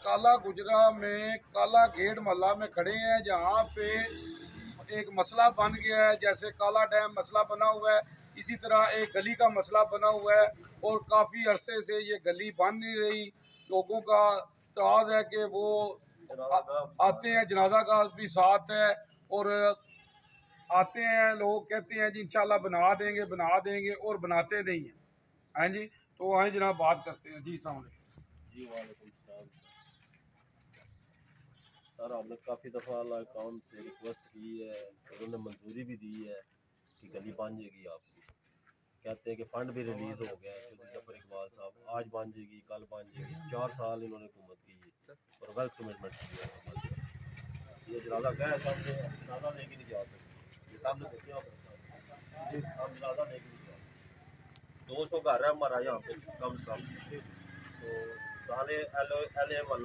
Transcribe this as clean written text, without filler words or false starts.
काला गुजरा में काला गेट मोहल्ला में खड़े हैं, जहाँ पे एक मसला बन गया है। जैसे काला डैम मसला बना हुआ है, इसी तरह एक गली का मसला बना हुआ है और काफ़ी अरसे से ये गली बन नहीं रही। लोगों का एतराज़ है कि वो आते हैं, जनाजा का भी साथ है और आते हैं, लोग कहते हैं जी इंशाल्लाह बना देंगे और बनाते नहीं हैं। हाँ जी, तो वहीं जनाब बात करते हैं। जी सामने जी वालेकुम सलाम सर। हमने काफ़ी दफ़ा अल्लाह काउंट से रिक्वेस्ट की है, उन्होंने मंजूरी भी दी है कि गली बन जाएगी आपकी। कहते हैं कि फ़ंड भी रिलीज़ हो गया है, चौधरी जफर इकबाल साहब, आज बन जाएगी कल बन जाएगी। 4 साल इन्होंने हुकूमत की है और गलत कमिटमेंट की है हमारे साथ। ये जनाजा गए सामने, जनाजा लेके नहीं जा सकते। ये सामने देखिए आप, हम जनाजा लेके नहीं जा सकते। 200 घर है हमारा यहाँ पे कम से कम, तो सारे एल ए